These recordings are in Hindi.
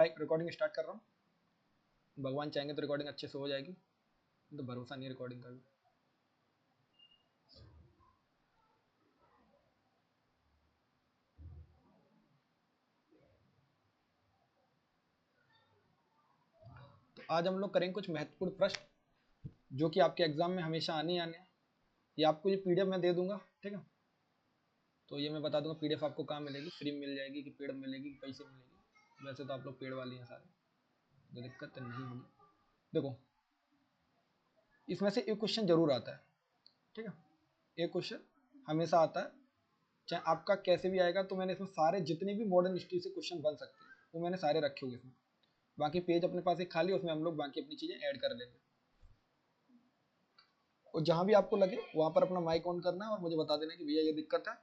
रिकॉर्डिंग स्टार्ट कर रहा हूँ। भगवान चाहेंगे तो रिकॉर्डिंग अच्छे से हो जाएगी, तो भरोसा नहीं है रिकॉर्डिंग का भी। तो आज हम लोग करेंगे कुछ महत्वपूर्ण प्रश्न जो कि आपके एग्जाम में हमेशा आने ही आने हैं। ये आपको ये पीडीएफ मैं दे दूंगा, ठीक है। तो ये मैं बता दूंगा पीडीएफ आपको कहाँ मिलेगी, फ्री में मिल जाएगी कि पेड मिलेगी कि पैसे मिलेगी। वैसे तो आप लोग पेड वाले हैं सारे, तो दिक्कत तो नहीं होगी। देखो इसमें से एक क्वेश्चन जरूर आता है, ठीक है। एक क्वेश्चन हमेशा आता है, चाहे आपका कैसे भी आएगा। तो मैंने इसमें सारे जितने भी मॉडर्न हिस्ट्री से क्वेश्चन बन सकते हैं वो मैंने सारे रखे हुए इसमें। बाकी पेज अपने पास एक खाली, उसमें हम लोग बाकी अपनी चीजें ऐड कर लेंगे। और जहां भी आपको लगे वहां पर अपना माइक ऑन करना है और मुझे बता देना कि भैया ये दिक्कत है।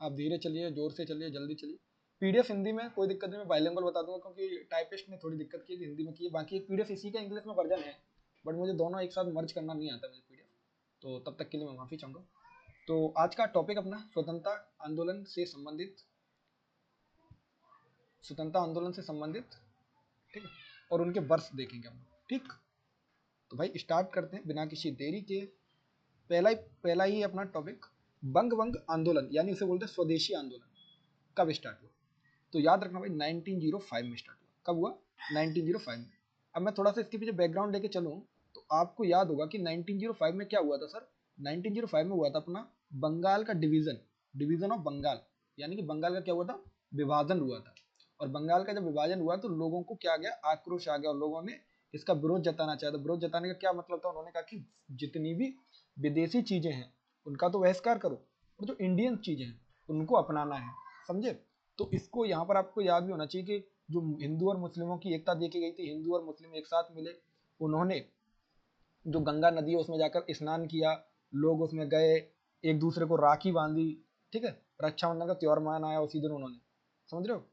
आप धीरे चलिए, जोर से चलिए, जल्दी चलिए। पीडीएफ हिंदी में कोई दिक्कत नहीं, मैं बाइलिंगुअल बता दूंगा क्योंकि टाइपिस्ट ने थोड़ी दिक्कत की हिंदी में की है। बाकी एक पीडीएफ इसी का इंग्लिश में वर्जन है, बट मुझे दोनों एक साथ मर्ज करना नहीं आता मुझे पीडीएफ, तो तब तक के लिए मैं माफी चाहूंगा। तो आज का टॉपिक अपना स्वतंत्रता आंदोलन से संबंधित, स्वतंत्रता आंदोलन से संबंधित, ठीक है। और उनके वर्ष देखेंगे हम, ठीक। तो भाई स्टार्ट करते हैं बिना किसी देरी के। पहला ही अपना टॉपिक, बंग बंग आंदोलन यानी उसे बोलते हैं स्वदेशी आंदोलन, कब स्टार्ट हुआ। तो याद रखना भाई 1905 में स्टार्ट हुआ। कब हुआ? 1905 में। अब मैं थोड़ा सा इसके पीछे बैकग्राउंड लेके चलूँ तो आपको याद होगा कि 1905 में क्या हुआ था सर। 1905 में हुआ था अपना बंगाल का डिवीजन, डिवीजन ऑफ बंगाल, यानी कि बंगाल का क्या हुआ था, विभाजन हुआ था। और बंगाल का जब विभाजन हुआ तो लोगों को क्या गया, आक्रोश आ गया और लोगों ने इसका विरोध जताना चाहा। तो विरोध जताने का क्या मतलब था, उन्होंने कहा कि जितनी भी विदेशी चीजें हैं उनका तो बहिष्कार करो और जो इंडियन चीजें हैं उनको अपनाना है, समझे। तो इसको यहाँ पर आपको याद भी होना चाहिए कि जो हिंदू और मुस्लिमों की एकता देखी गई थी, हिंदू और मुस्लिम एक साथ मिले, उन्होंने जो गंगा नदी है उसमें जाकर स्नान किया, लोग उसमें गए, एक दूसरे को राखी बांधी, ठीक है। रक्षाबंधन का त्योहार मनाया उसी दिन उन्होंने, समझ रहे हो,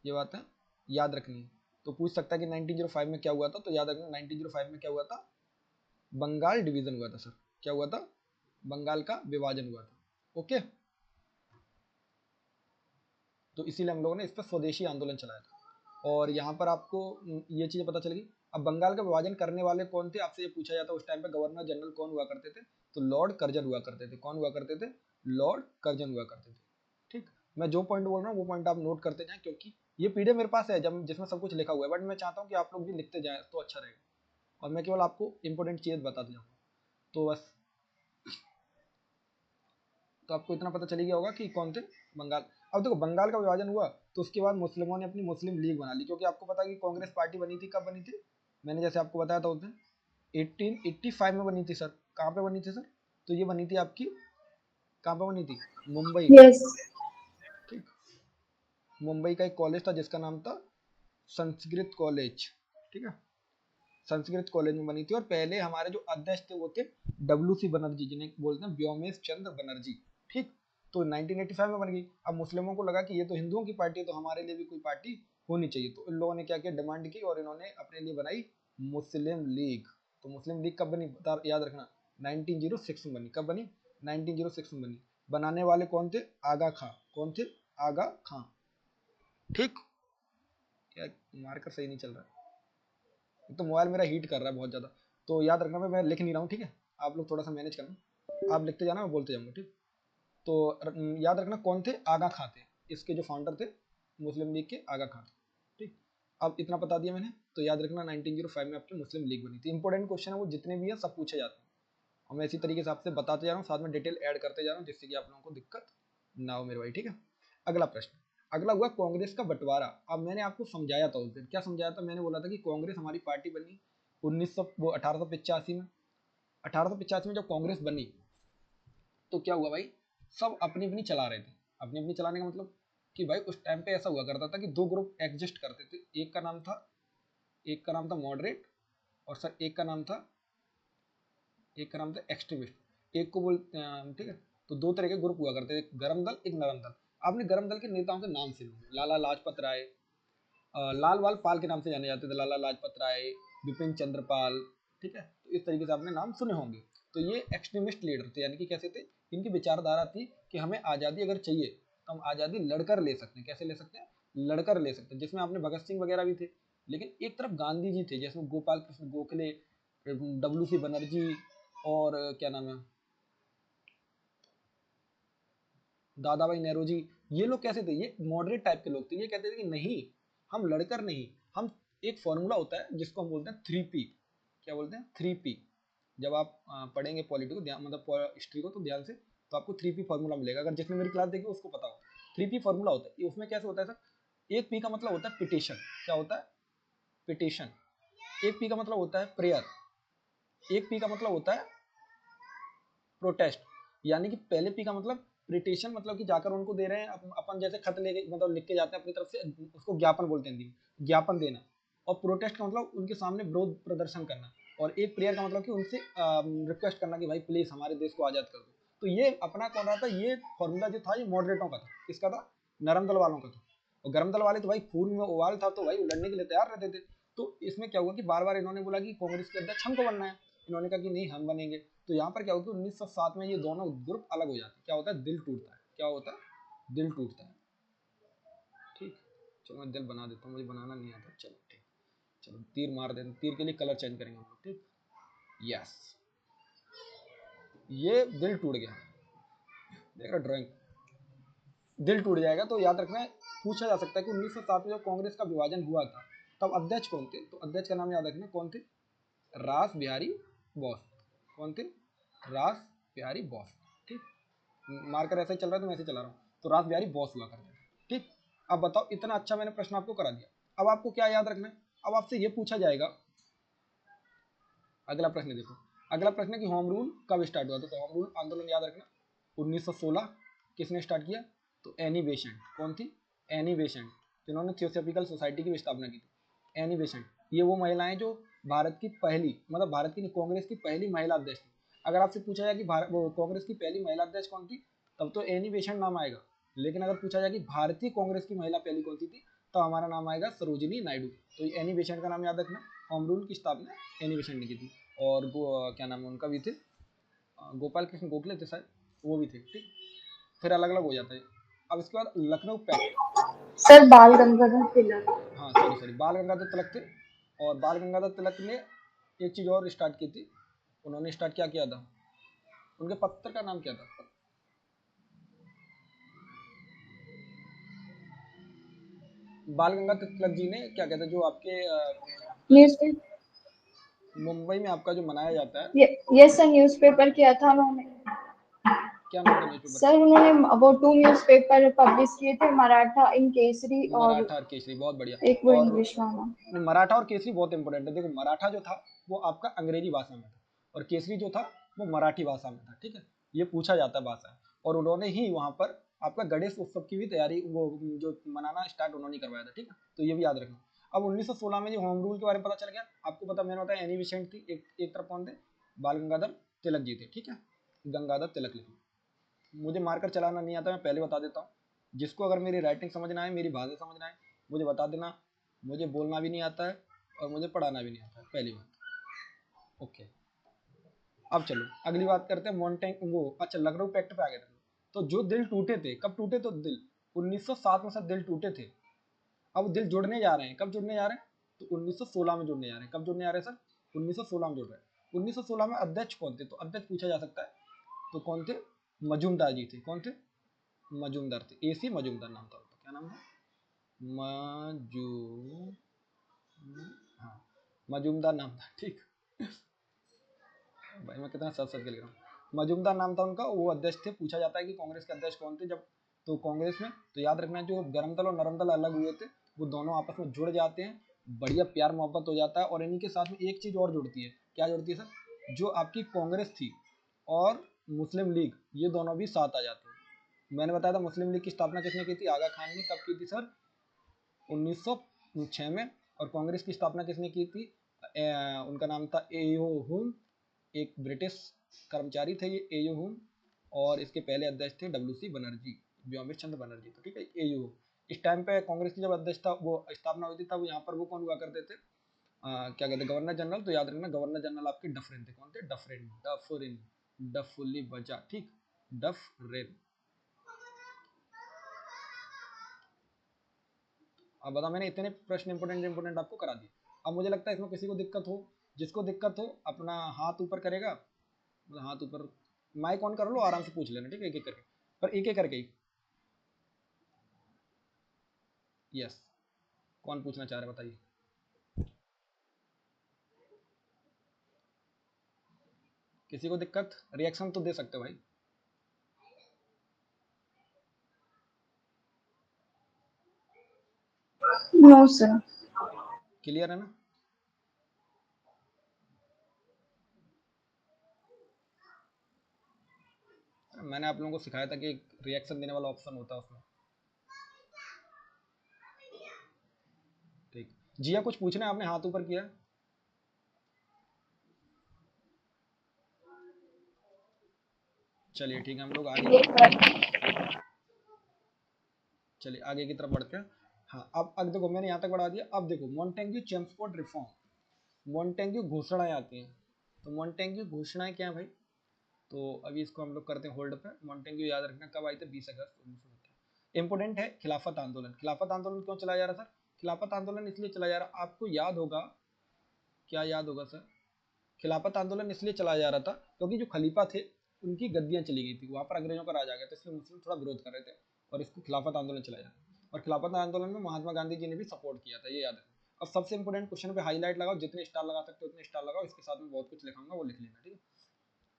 ये बात है याद रखनी है। तो पूछ सकता है कि 1905 में क्या हुआ था, तो याद रखना 1905 में क्या हुआ था, बंगाल डिवीजन हुआ था सर। क्या हुआ था? बंगाल का विभाजन हुआ था, ओके। तो इसीलिए हम लोगों ने इस पर स्वदेशी आंदोलन चलाया था। और यहाँ पर आपको ये चीज़ें पता चलेगी। अब बंगाल का विभाजन करने वाले कौन थे, आपसे ये पूछा जाता है उस टाइम पे गवर्नर जनरल कौन हुआ करते थे, तो लॉर्ड कर्जन हुआ करते थे। कौन हुआ करते थे? लॉर्ड कर्जन हुआ करते थे, ठीक। मैं जो पॉइंट बोल रहा हूँ वो पॉइंट आप नोट करते जाएं, क्योंकि ये पीडीएफ मेरे पास है जब जिसमें सब कुछ लिखा हुआ है, बट मैं चाहता हूँ कि आप लोग भी लिखते जाएं तो अच्छा रहेगा। और मैं केवल आपको इंपॉर्टेंट चीज़ बताते जाऊँगा, तो बस। तो आपको इतना पता चली गया होगा कि कौन थे, बंगाल। अब देखो बंगाल का विभाजन हुआ तो उसके बाद मुस्लिमों ने अपनी मुस्लिम लीग बना ली, क्योंकि आपको पता है कि कांग्रेस पार्टी बनी थी, कब बनी थी, मैंने जैसे आपको बताया था उस दिन 1885 में बनी थी सर। कहाँ पे बनी थी सर? तो ये बनी थी आपकी, कहाँ पे बनी थी, मुंबई में, यस। ठीक। मुंबई का एक कॉलेज था जिसका नाम था संस्कृत कॉलेज, ठीक है। संस्कृत कॉलेज में बनी थी। और पहले हमारे जो अध्यक्ष थे वो थे WC बनर्जी, जिन्हें बोलते हैं व्योमेश चंद्र बनर्जी, ठीक। तो 1985 में बन गई। अब मुस्लिमों को लगा कि ये तो हिंदुओं की पार्टी है तो हमारे लिए भी कोई पार्टी होनी चाहिए। तो इन लोगों ने क्या किया, डिमांड की और इन्होंने अपने लिए बनाई मुस्लिम लीग। तो मुस्लिम लीग कब बनी, याद रखना 1906 में बनी। कब बनी? 1906 में बनी। बनाने वाले कौन थे? आगा खां। कौन थे? आगा खां, ठीक। क्या मार्कर सही नहीं चल रहा है, तो मोबाइल मेरा हीट कर रहा है बहुत ज़्यादा। तो याद रखना, मैं लिख नहीं रहा हूँ, ठीक है। आप लोग थोड़ा सा मैनेज करना, आप लिखते जाना मैं बोलते जाऊँगा, ठीक। तो याद रखना कौन थे, आगा खां थे, इसके जो फाउंडर थे मुस्लिम लीग के, आगा खां थे, ठीक। अब इतना बता दिया मैंने, तो याद रखना 1905 में आपकी मुस्लिम लीग बनी थी। इंपॉर्टेंट क्वेश्चन है वो, जितने भी हैं सब पूछे जाते हैं और मैं इसी तरीके से आपसे बताते जा रहा हूँ, साथ में डिटेल ऐड करते जा रहा हूँ जिससे कि आप लोगों को दिक्कत ना हो मेरे भाई, ठीक है। अगला प्रश्न, अगला हुआ कांग्रेस का बंटवारा। अब मैंने आपको समझाया था उस दिन, क्या समझाया था, मैंने बोला था कि कांग्रेस हमारी पार्टी बनी 1885 में। 1885 में जब कांग्रेस बनी तो क्या हुआ भाई, सब अपनी अपनी चला रहे थे। अपनी अपनी चलाने का मतलब कि भाई उस टाइम पे ऐसा हुआ करता था कि दो ग्रुप एग्जिस्ट करते थे। एक का नाम था मॉडरेट, और सर एक का नाम था एक्सट्रीमिस्ट। एक को बोल, ठीक है। तो दो तरह के ग्रुप हुआ करते थे, एक गरम दल, एक नरम दल। आपने गरम दल के नेताओं के नाम सुने होंगे, लाला लाजपत राय, लाल वाल पाल के नाम से जाने जाते थे, लाला लाजपत राय, बिपिन चंद्र पाल, ठीक है। तो इस तरीके से आपने नाम सुने होंगे। तो ये एक्सट्रीमिस्ट लीडर थे, यानी कि कैसे थे, इनकी विचारधारा थी कि हमें आज़ादी अगर चाहिए तो हम आज़ादी लड़कर ले सकते हैं। कैसे ले सकते हैं? लड़कर ले सकते, जिसमें आपने भगत सिंह वगैरह भी थे, लेकिन एक तरफ गांधी जी थे, जिसमें गोपाल कृष्ण गोखले, डब्ल्यू.सी. बनर्जी और क्या नाम है, दादा भाई नेहरू जी। ये लोग कैसे थे, ये मॉडरेट टाइप के लोग थे। ये कहते थे कि नहीं, हम लड़कर नहीं, हम एक फॉर्मूला होता है जिसको हम बोलते हैं 3P। क्या बोलते हैं? 3P। जब आप पढ़ेंगे पॉलिटी को ध्यान, मतलब हिस्ट्री को, तो ध्यान से, तो आपको 3P फॉर्मूला मिलेगा। अगर जिसने मेरी क्लास देखी उसको पता हो 3P फॉर्मूला होता है। उसमें कैसे होता है सर, एक पी का मतलब होता है पिटिशन। क्या होता है? पिटिशन। एक पी का मतलब होता है प्रेयर। एक पी का मतलब होता है प्रोटेस्ट। यानी कि पहले पी का मतलब पिटिशन, मतलब कि जाकर उनको दे रहे हैं, अपन जैसे खत लेके, मतलब लिख के जाते हैं अपनी तरफ से, उसको ज्ञापन बोलते हैं, ज्ञापन देना। और प्रोटेस्ट का मतलब उनके सामने विरोध प्रदर्शन करना। और एक प्रेयर का मतलब कि उनसे रिक्वेस्ट करना कि भाई प्लीज हमारे देश को आजाद कर दो। तो ये अपना कौन रहा था, ये फॉर्मूला जो था ये मॉडरेटों का था। किसका था? नरम दल वालों का था। और गर्म दल वाले तो भाई खून में उबाल था, तो भाई लड़ने के लिए तैयार रहते थे। तो इसमें क्या हुआ कि बार बार इन्होंने बोला कि कांग्रेस के अध्यक्ष हमको बनना है, इन्होंने कहा कि नहीं हम बनेंगे। तो यहाँ पर क्या होगा कि 1907 में ये दोनों ग्रुप अलग हो जाते हैं। क्या होता है? दिल टूटता है। क्या होता है? दिल टूटता है। ठीक, चलो मैं दिल बना देता हूँ, मुझे बनाना नहीं आता। चलो ठीक, चलो तीर मार देते, तीर के लिए कलर चेंज करेंगे हम लोग। ठीक, यस, ये दिल टूट गया, देख रहा ड्राइंग, दिल टूट जाएगा। तो याद रखना है, पूछा जा सकता है कि 1907 में जब कांग्रेस का विभाजन हुआ था तब अध्यक्ष कौन थे? तो अध्यक्ष का नाम याद रखना कौन थे? रास बिहारी बोस। कौन थे? रास बिहारी बोस। ठीक, मार्कर ऐसा ही चल रहा है तो मैं ऐसे चला रहा हूँ। तो रास बिहारी बोस हुआ करते थे। ठीक, अब बताओ, इतना अच्छा मैंने प्रश्न आपको करा दिया, अब आपको क्या याद रखना है? अब आपसे ये पूछा जाएगा, अगला प्रश्न देखो, अगला प्रश्न है कि होम रूल कब स्टार्ट हुआ था? तो होम रूल आंदोलन याद रखना 1916। किसने स्टार्ट किया? तो एनी बेसेंट। कौन थी? एनी बेसेंट, जिन्होंने थियोसॉफिकल सोसाइटी की भी स्थापना की थी। एनी बेसेंट, ये वो महिलाएं जो भारत की पहली, मतलब भारत की कांग्रेस की पहली महिला अध्यक्ष थी। अगर आपसे पूछा जाए कि कांग्रेस की पहली महिला अध्यक्ष कौन थी, तब तो एनी बेसेंट नाम आएगा। लेकिन अगर पूछा जाए कि भारतीय कांग्रेस की महिला पहली कौन सी थी, तो हमारा नाम आएगा सरोजिनी नायडू। तो एनी बेसेंट का नाम याद रखना। होम रूल की स्थापना एनी बेसेंट ने की थी। और क्या नाम है उनका भी थे, गोपाल कृष्ण गोखले थे शायद, वो भी थे। ठीक, फिर अलग अलग हो जाता है। अब इसके बाद लखनऊ पैक्ट। सर बाल गंगाधर तिलक। हाँ सॉरी सॉरी, बाल गंगाधर तिलक थे। और बाल गंगाधर तिलक ने एक चीज और स्टार्ट की थी। उन्होंने स्टार्ट क्या किया था? उनके पत्र का नाम क्या था? बाल गंगाधर तिलक जी ने क्या कहते हैं, जो आपके न्यूज़पेपर। मुंबई में आपका जो मनाया जाता है, यस सर, न्यूज़पेपर किया था उन्होंने। क्या नाम था न्यूज़पेपर सर का? उन्होंने वो 2 न्यूज़पेपर पब्लिश किए थे, मराठा इन केसरी और मराठा और केसरी, बहुत बढ़िया। एक वो और इंग्लिश वाला। मराठा और केसरी बहुत इंपॉर्टेंट है। देखो, मराठा जो था वो आपका अंग्रेजी भाषा में था, और केसरी जो था वो मराठी भाषा में था। ठीक है, ये पूछा जाता है भाषा। और उन्होंने ही वहाँ पर आपका गणेश उत्सव की भी तैयारी, वो जो मनाना स्टार्ट उन्होंने करवाया था। ठीक है, तो ये भी याद रखना। अब 1916 में जो होम रूल के बारे में पता चल गया आपको। पता मैंने बताया एनी बेसेंट थी, एक तरफ कौन थे? बाल गंगाधर तिलक जी थे। ठीक है, गंगाधर तिलक लिखो। मुझे मार्कर चलाना नहीं आता, मैं पहले बता देता हूँ। जिसको अगर मेरी राइटिंग समझना है, मेरी भाषा समझना है, मुझे बता देना। मुझे बोलना भी नहीं आता है और मुझे पढ़ाना भी नहीं आता है, पहली बात। ओके, अब चलो अगली बात करते हैं। मॉन्टेंग वो, अच्छा लखनऊ पैक्ट पे आ गए थे। तो जो दिल टूटे थे, कब टूटे? तो दिल 1907 में सब दिल टूटे थे। अब दिल जुड़ने जा रहे हैं, कब जुड़ने जा रहे हैं? तो 1916 में जुड़ने जा रहे हैं। कब जुड़ने जा रहे हैं सर? 1916 में जुड़ रहे हैं। 1916 में अध्यक्ष कौन थे? तो अध्यक्ष पूछा जा सकता है, तो कौन थे? मजूमदार जी थे। कौन थे? मजूमदार थे। एसी मजूमदार नाम था उनका। क्या नाम था? मजू हाँ, मजूमदार नाम था। ठीक, भाई मैं कितना सच सच के लिख रहा हूँ। मजूमदार नाम था उनका, वो अध्यक्ष थे। पूछा जाता है कि कांग्रेस के अध्यक्ष कौन थे जब, तो कांग्रेस में, तो याद रखना जो गरम दल और नरम दल अलग हुए थे, वो दोनों आपस में जुड़ जाते हैं, बढ़िया प्यार मोहब्बत हो जाता है। और इन्हीं के साथ में एक चीज और जुड़ती है। क्या जुड़ती है सर? जो आपकी कांग्रेस थी और मुस्लिम लीग, ये दोनों भी साथ आ जाते हैं। मैंने बताया था मुस्लिम लीग की स्थापना किसने की थी? आगा खान ने। कब की थी सर? 1906 में। और कांग्रेस की स्थापना किसने की थी? उनका नाम था एयो हुम, एक ब्रिटिश कर्मचारी थे ये एयो हुम। और इसके पहले अध्यक्ष थे डब्ल्यू.सी. बनर्जी, व्योमेश चंद्र बनर्जी। तो ठीक है, एयो हुम। इस टाइम पे कांग्रेस की जब अध्यक्ष था, वो स्थापना हुई थी, तब यहाँ पर वो कौन हुआ करते थे? क्या कहते हैं, गवर्नर जनरल। तो याद रखना गवर्नर जनरल आपके डफरिन थे। कौन थे? डफरिन, डफरिन, डफुल्ली बजा। ठीक, डफरिन। अब बताओ, मैंने इतने प्रश्न इंपोर्टेंट आपको करा दिए। अब मुझे लगता है इसमें किसी को दिक्कत हो, जिसको दिक्कत हो अपना हाथ ऊपर करेगा, मतलब हाथ ऊपर, माइक ऑन कर लो, आराम से पूछ लेना, ठीक है, एक एक करके, पर एक एक करके ही। यस, कौन पूछना चाह रहे बताइए। किसी को दिक्कत, रिएक्शन तो दे सकते हो भाई। No sir. क्लियर है ना? मैंने आप लोगों को सिखाया था कि रिएक्शन देने वाला ऑप्शन होता है उसमें। ठीक, जिया कुछ पूछना है, आपने हाथ ऊपर किया। चलिए ठीक है, हम लोग आगे की तरफ, चलिए आगे की तरफ बढ़ते हैं। हाँ, अब देखो मैंने यहाँ तक बढ़ा दिया। अब देखो मॉन्टेग्यू चेम्सफोर्ड रिफॉर्म, मॉन्टेग्यू घोषणाएं आती हैं। तो मॉन्टेग्यू घोषणाएं क्या है भाई? तो अभी इसको हम लोग करते हैं होल्ड पे। मॉन्टेग्यू याद रखना कब आई थे, 20 अगस्त 1970। इंपोर्टेंट है खिलाफत आंदोलन। खिलाफत आंदोलन क्यों चलाया जा रहा था? खिलाफत आंदोलन इसलिए चलाया जा रहा, आपको याद होगा, क्या याद होगा सर? खिलाफत आंदोलन इसलिए चलाया जा रहा था क्योंकि जो खलीफा थे उनकी गद्दियां चली गई थी, वहां पर अंग्रेजों का राज आ गया था, इसलिए मुस्लिम थोड़ा विरोध कर रहे थे और इसको खिलाफत आंदोलन चलाया। और खिलाफत आंदोलन में महात्मा गांधी जी ने भी सपोर्ट किया था, ये याद रखना। अब सबसे इंपोर्टेंट क्वेश्चन पे हाईलाइट लगाओ, जितने स्टार लगा सकते हो उतने स्टार लगाओ, इसके साथ में बहुत कुछ लिखाऊंगा, वो लिख लेना, ठीक है।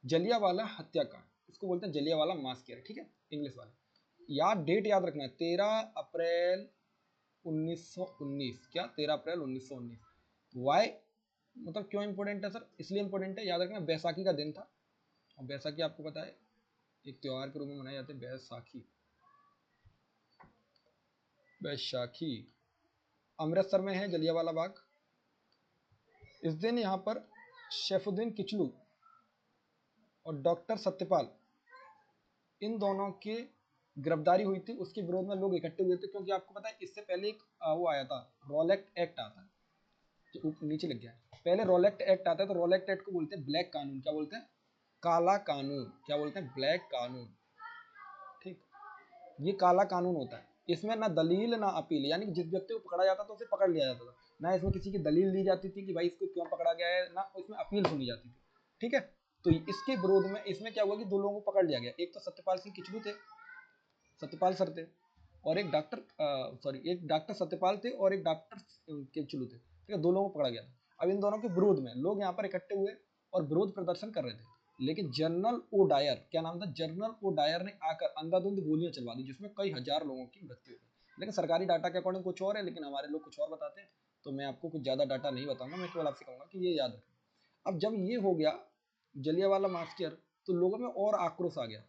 जलियावाला हत्याकांड, इसको बोलते हैं जलियावाला मास्कर, ठीक है, इंग्लिश वाले। याद, डेट याद रखना है, 13 अप्रैल 1919। क्या 13 अप्रैल 1919? वाई, मतलब क्यों इंपॉर्टेंट है सर? इसलिए इंपॉर्टेंट है, याद रखना, बैसाखी का दिन था। और बैसाखी आपको पता है एक त्योहार के रूप में मनाए जाते हैं, बैसाखी। बैसाखी अमृतसर में है जलियांवाला बाग। इस दिन यहाँ पर शेफुद्दीन किचलू और डॉक्टर सत्यपाल, इन दोनों की गिरफ्तारी हुई थी। उसके विरोध में लोग इकट्ठे हुए थे, क्योंकि आपको पता है इससे पहले एक वो आया था, रोलेक्ट एक्ट आता है, जो नीचे लग गया है। पहले रोलेक्ट एक्ट आता है, तो रोलेक्ट एक्ट को बोलते हैं ब्लैक कानून। क्या बोलते हैं? काला कानून। क्या बोलते हैं? ब्लैक कानून। ठीक, ये काला कानून होता है। इसमें ना दलील ना अपील, यानी कि जिस व्यक्ति को पकड़ा जाता था उसे पकड़ लिया जाता था, ना इसमें किसी की दलील दी जाती थी कि भाई इसको क्यों पकड़ा गया है, ना इसमें अपील सुनी जाती थी, ठीक है। तो इसके विरोध में इसमें क्या हुआ कि दो लोगों को पकड़ लिया गया। एक तो सत्यपाल सिंह किचलू थे, सत्यपाल सर थे, और एक डॉक्टर सॉरी, एक डॉक्टर सत्यपाल थे और एक डॉक्टर किचलू थे, ठीक है। दो लोगों को पकड़ा गया था। अब इन दोनों के विरोध में लोग यहाँ पर इकट्ठे हुए और विरोध प्रदर्शन कर रहे थे। लेकिन जनरल ओ डायर, क्या नाम था? जनरल ओ डायर ने आकर अंधाधुंध गोलियां चलवा दी, जिसमें कई हजार लोगों की मृत्यु हुई। लेकिन सरकारी डाटा के अकॉर्डिंग कुछ और है, लेकिन हमारे लोग कुछ और बताते हैं, तो मैं आपको कुछ ज्यादा डाटा नहीं बताऊंगा, मैं केवल आपसे कहूंगा कि ये याद रखें। अब जब ये हो गया जलियांवाला मास्टर, तो लोगों में और आक्रोश आ गया।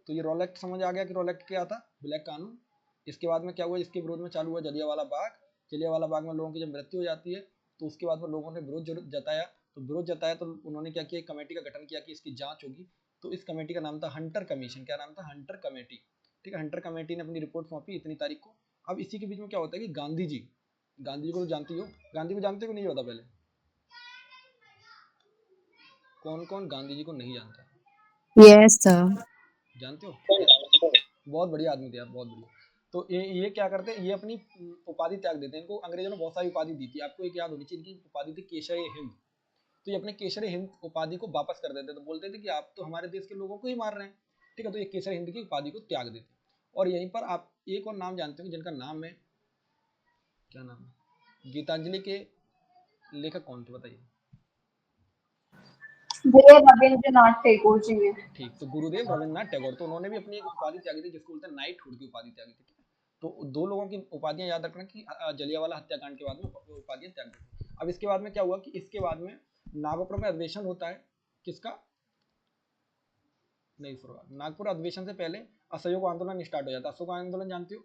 तो ये रोलेक्ट समझ आ गया कि रोलेक्ट क्या था, ब्लैक कानून। इसके बाद में क्या हुआ, इसके विरोध में चालू हुआ जलियांवाला बाग। जलियांवाला बाग में लोगों की जब मृत्यु हो जाती है, तो उसके बाद में लोगों ने विरोध जताया। तो विरोध जताया तो उन्होंने क्या किया, एक कमेटी का गठन किया कि इसकी जांच होगी। तो इस कमेटी का नाम था हंटर कमीशन। क्या नाम था? हंटर कमेटी, ठीक है। हंटर कमेटी ने अपनी रिपोर्ट सौंपी इतनी तारीख को। अब इसी के बीच में क्या होता है कि गांधी जी, गांधी जी को तो जानती हो, गांधी को जानते हो कि नहीं होता? पहले कौन कौन गांधी जी को नहीं जानता? Yes sir. जानते हो? बहुत बढ़िया आदमी थे आप, बहुत बढ़िया। तो ये क्या करते हैं, ये अपनी उपाधि त्याग देते हैं। इनको अंग्रेजों ने बहुत सारी उपाधि दी थी, आपको एक याद होनी चाहिए, इनकी उपाधि थी केशर हिंद। तो ये अपने केशर हिंद उपाधि को वापस कर देते, तो बोलते थे कि आप तो हमारे देश के लोगों को ही मार रहे हैं, ठीक है। तो ये केशर हिंद की उपाधि को त्याग देते। और यहीं पर आप एक और नाम जानते हो जिनका नाम है, क्या नाम है, गीतांजलि के लेखक कौन थे बताइए? ये रविंद्रनाथ टैगोर जी है। ठीक, तो गुरुदेव रविन्द्रनाथ टैगोर, तो उन्होंने भी अपनी एक उपाधि त्यागी थी, जिसको बोलते हैं नाइटहुड की उपाधि त्यागी थी, ठीक है। तो दो लोगों की उपाधियां याद रखना कि जलियांवाला हत्याकांड के बाद में उपाधियां त्याग दी। अब इसके बाद में क्या हुआ कि इसके बाद में नागपुर में अधिवेशन होता है, किसका? नहीं, नागपुर अधिवेशन से पहले असहयोग आंदोलन स्टार्ट हो जाता है। असहयोग आंदोलन जानते हो?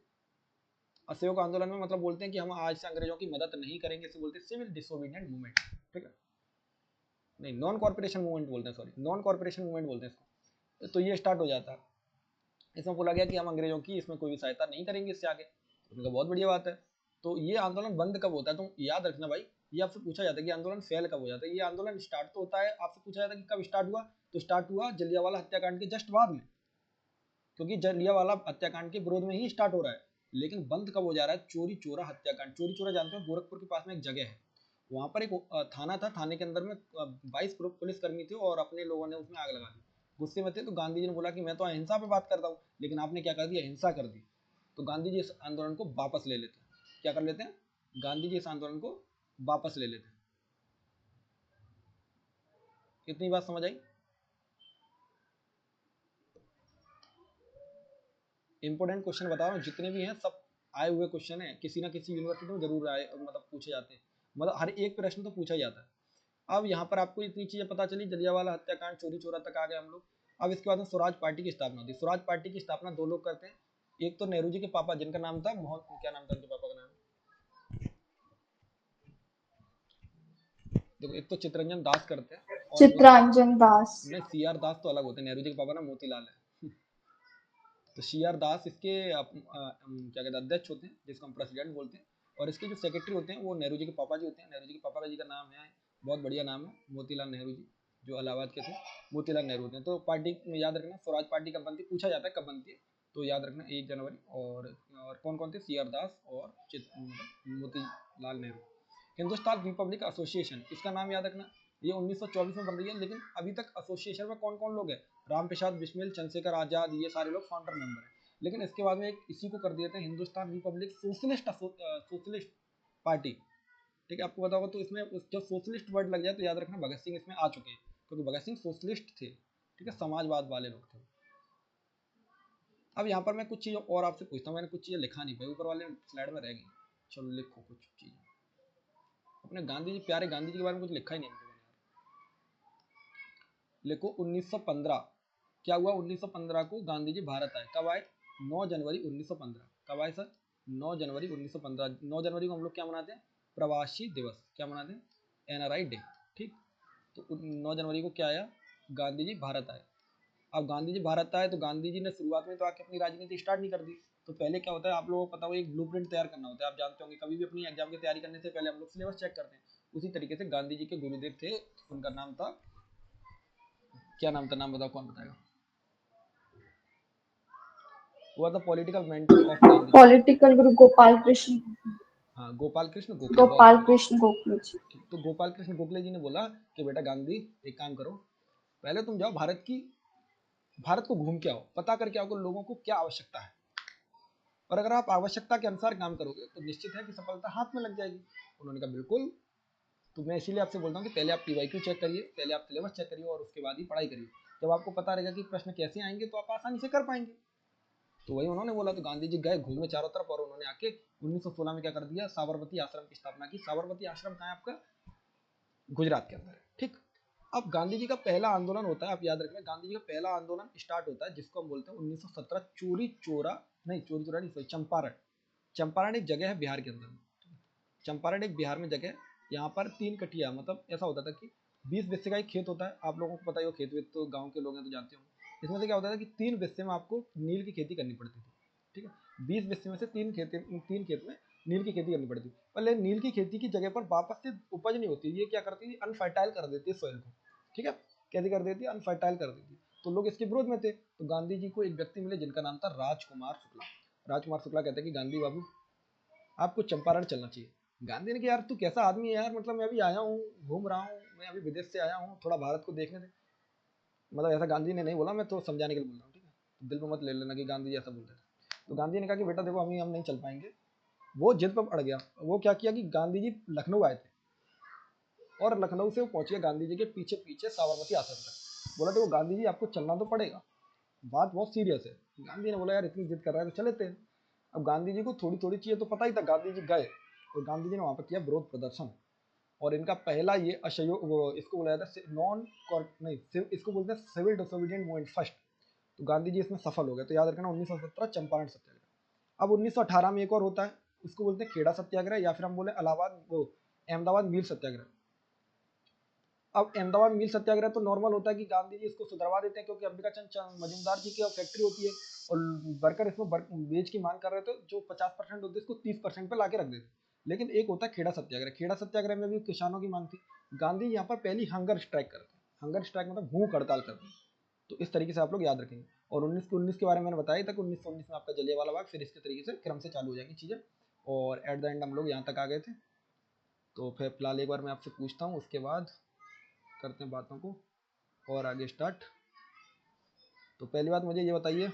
असहयोग आंदोलन में मतलब बोलते हैं कि हम आज से अंग्रेजों की मदद नहीं करेंगे, इसे बोलते हैं सिविल डिसोबीडिएंट मूवमेंट, ठीक है। नहीं, नॉन कॉर्पोरेशन मूवमेंट बोलते हैं, सॉरी, नॉन कॉर्पोरेशन मूवमेंट बोलते हैं इसको। तो ये स्टार्ट हो जाता है। इसमें बोला गया कि हम अंग्रेजों की इसमें कोई भी सहायता नहीं करेंगे इससे आगे। उनका बहुत बढ़िया बात है। तो ये आंदोलन बंद कब होता है? तो याद रखना भाई, ये आपसे पूछा जाता है कि आंदोलन फेल कब हो जाता है। ये आंदोलन स्टार्ट तो होता है, आपसे पूछा जाता है कि कब स्टार्ट हुआ, तो स्टार्ट हुआ जलियांवाला हत्याकांड के जस्ट बाद में, क्योंकि जलियांवाला हत्याकांड के विरोध में ही स्टार्ट हो रहा है। लेकिन बंद कब हो जा रहा है? चोरी चोरा हत्याकांड। चोरी चोरा जानते हो गोरखपुर के पास में एक जगह है, वहां पर एक थाना था, थाने के अंदर में 22 पुलिसकर्मी थे और अपने लोगों ने उसमें आग लगा दी। गुस्से में थे तो गांधी जी ने बोला कि मैं तो अहिंसा पे बात करता हूँ, लेकिन आपने क्या कर दिया? हिंसा कर दी। तो गांधी जी इस आंदोलन को वापस ले लेते हैं। क्या कर लेते हैं? गांधी जी इस आंदोलन को वापस ले लेते हैं। इतनी बात समझ आई? इंपॉर्टेंट क्वेश्चन बता रहा हूँ, जितने भी हैं सब आए हुए क्वेश्चन है, किसी ना किसी यूनिवर्सिटी में जरूर आए, मतलब पूछे जाते हैं, मतलब हर एक प्रश्न तो पूछा ही जाता है। अब यहाँ पर आपको इतनी चीजें पता चली, जलियांवाला हत्याकांड, चोरी चोरा तक आ गए हम लोग। अब इसके बाद में स्वराज पार्टी की स्थापना होती है। स्वराज पार्टी की स्थापना दो लोग करते हैं, एक तो नेहरू जी के पापा, जिनका नाम था मोहन, क्या नाम था उनके पापा का नाम? देखो, एक तो चित्तरंजन दास करते हैं और चित्रांजन दास। नहीं, सी आर दास तो अलग होते हैं, नेहरू जी के पापा ना मोतीलाल है। तो सी आर दास इसके क्या कहते हैं, अध्यक्ष होते हैं, जिसको हम प्रेसिडेंट बोलते हैं। और इसके जो सेक्रेटरी होते हैं वो नेहरू जी के पापा जी होते हैं। नेहरू जी के पापा जी का नाम है, बहुत बढ़िया नाम है, मोतीलाल नेहरू जी, जो इलाहाबाद के थे, मोतीलाल नेहरू होते हैं। तो पार्टी में याद रखना, स्वराज पार्टी कब बनती, पूछा जाता है कब बनती है, तो याद रखना 1 जनवरी। और कौन कौन थे? सी आर दास और मोतीलाल नेहरू। हिंदुस्तान रिपब्लिक एसोसिएशन, इसका नाम याद रखना, ये 1924 में बन रही है, लेकिन अभी तक एसोसिएशन में कौन कौन लोग हैं? राम प्रसाद बिस्मिल, चंद्रशेखर आजाद, ये सारे लोग फाउंडर मेंबर हैं। लेकिन इसके बाद में एक इसी को कर दिए थे हिंदुस्तान रिपब्लिक सोशलिस्ट पार्टी। ठीक है, आपको पता होगा। तो इसमें जब सोशलिस्ट वर्ड लग जाए तो याद रखना भगत सिंह इसमें आ चुके हैं, क्योंकि भगत सिंह सोशलिस्ट थे। ठीक है, समाजवाद वाले लोग थे। अब यहाँ पर मैं कुछ चीज़ें और आपसे पूछता हूँ, मैंने कुछ चीज़ें लिखा नहीं भाई, ऊपर वाले स्लाइड में रह गई। चलो लिखो कुछ चीज़ें अपने गांधी जी, प्यारे गांधी जी के बारे में कुछ लिखा ही नहीं है। लिखो 1915 क्या हुआ? 1915 को गांधी जी भारत आए। कब आए? 9 जनवरी 1915। कब आए सर? 9 जनवरी 1915। 9 जनवरी को हम लोग क्या मनाते हैं? प्रवासी दिवस। क्या मनाते हैं? NRI day. ठीक, तो 9 जनवरी को क्या आया? गांधी जी भारत आए। अब गांधी जी भारत आए तो गांधी जी ने शुरुआत में तो आके अपनी राजनीति स्टार्ट नहीं कर दी। तो पहले क्या होता है, आप लोगों को पता हो, एक ब्लूप्रिंट तैयार करना होता है। आप जानते होंगे, कभी भी अपनी एग्जाम की तैयारी करने से पहले हम लोग सिलेबस चेक करते हैं। उसी तरीके से गांधी जी के गुरुदेव थे, उनका नाम था, क्या नाम था? नाम बताओ, कौन बताएगा? was the political mentor of Gandhi. Political गुरु गोपाल कृष्ण। हाँ, गोपाल कृष्ण गोखले, बहुत गोपाल बढ़िया। कृष्ण गोखले जी। तो गोपाल कृष्ण गोखले जी ने बोला कि बेटा गांधी, एक काम करो, पहले तुम जाओ भारत को घूम के आओ, पता करके आओ लोगों को क्या आवश्यकता है, और अगर आप आवश्यकता के अनुसार काम करोगे तो निश्चित है कि सफलता हाथ में लग जाएगी। उन्होंने कहा बिल्कुल। तो मैं इसीलिए आपसे बोलता हूँ कि पहले आप पीवाईक्यू चेक करिए, पहले आप सिलेबस चेक करिए, और उसके बाद ही पढ़ाई करिए। जब आपको पता रहेगा कि प्रश्न कैसे आएंगे तो आप आसानी से कर पाएंगे। तो वही उन्होंने बोला। तो गांधी जी गए घूमे चारों तरफ, और उन्होंने आके 1916 में क्या कर दिया? साबरमती आश्रम की स्थापना की। साबरमती आश्रम कहाँ है आपका? गुजरात के अंदर है। ठीक, अब गांधी जी का पहला आंदोलन होता है, आप याद रखना, गांधी जी का पहला आंदोलन स्टार्ट होता है जिसको हम बोलते हैं 1917 चोरी चोरा नहीं, चंपारण। चंपारण एक जगह है बिहार के अंदर। चंपारण एक बिहार में जगह है। यहाँ पर 3 कटिया, मतलब ऐसा होता था कि 20 बिस्से का एक खेत होता है। आप लोगों को पता ही हो, खेत वेत तो गाँव के लोग हैं तो जानते हो। इसमें से क्या होता था कि 3 बिस्से में आपको नील की खेती करनी पड़ती थी। ठीक है, 20 बिस्से में से 3 खेत में नील की खेती करनी पड़ती। पहले नील की खेती की जगह पर वापस से उपज नहीं होती, ये क्या करती थी? अनफर्टाइल कर देती है सॉइल को। ठीक है, कैसे कर देती है? अनफर्टाइल कर देती है। तो लोग इसके विरोध में थे। तो गांधी जी को एक व्यक्ति मिले जिनका नाम था राजकुमार शुक्ला। राजकुमार शुक्ला कहते हैं कि गांधी बाबू, आपको चंपारण चलना चाहिए। गांधी ने कहा यार तू कैसा आदमी है यार, मतलब मैं अभी आया हूँ, घूम रहा हूँ, मैं अभी विदेश से आया हूँ, थोड़ा भारत को देखने दे। मतलब ऐसा गांधी ने नहीं बोला, मैं तो समझाने के लिए बोल रहा हूँ। ठीक है, तो दिल में मत ले लेना कि गांधी जी ऐसा बोलते थे। तो गांधी ने कहा कि बेटा देखो, हम नहीं चल पाएंगे। वो जिद पर अड़ गया। वो क्या किया कि गांधी जी लखनऊ आए थे, और लखनऊ से वो पहुंच गया गांधी जी के पीछे पीछे साबरमती आश्रम तक। बोला देखो गांधी जी, आपको चलना तो पड़ेगा, बात बहुत सीरियस है। गांधी ने बोला यार इतनी जिद कर रहा है तो चलेते हैं। अब गांधी जी को थोड़ी थोड़ी चीजें तो पता ही था। गांधी जी गए और गांधी जी ने वहां पर किया विरोध प्रदर्शन। और इनका पहला ये असहयोग, वो इसको बोला जाता है नॉन नहीं, इसको बोलते हैं सिविल डिसोबीडिएंट मूवमेंट फर्स्ट। तो गांधी जी इसमें सफल हो गए। तो याद रखना 1917 चंपारण सत्याग्रह। अब 1918 में एक और होता है, उसको बोलते हैं खेड़ा सत्याग्रह, या फिर हम बोले इलाहाबाद वो अहमदाबाद मील सत्याग्रह। अब अहमदाबाद मील सत्याग्रह तो नॉर्मल होता है कि गांधी जी इसको सुधरवा देते हैं, क्योंकि अंबिका चंद मजूमदार जी की फैक्ट्री होती है, और वर्कर इसमें वेज की मांग कर रहे थे, जो 50% होती है इसको 30% पे ला के रख देते। लेकिन एक होता है खेड़ा सत्याग्रह। खेड़ा सत्याग्रह में भी किसानों की मांग थी। गांधी यहाँ पर पहली हंगर स्ट्राइक करते हैं। हंगर स्ट्राइक मतलब भूख हड़ताल करते हैं। तो इस तरीके से आप लोग याद रखेंगे। और 1919 के बारे में मैंने बताया था कि 1919 में आपका जलियांवाला बाग, फिर इसके तरीके से क्रम से चालू हो जाएंगी चीज़ें, और एट द एंड हम लोग यहाँ तक आ गए थे। तो फिर फिलहाल एक बार मैं आपसे पूछता हूँ, उसके बाद करते हैं बातों को और आगे स्टार्ट। तो पहली बात मुझे ये बताइए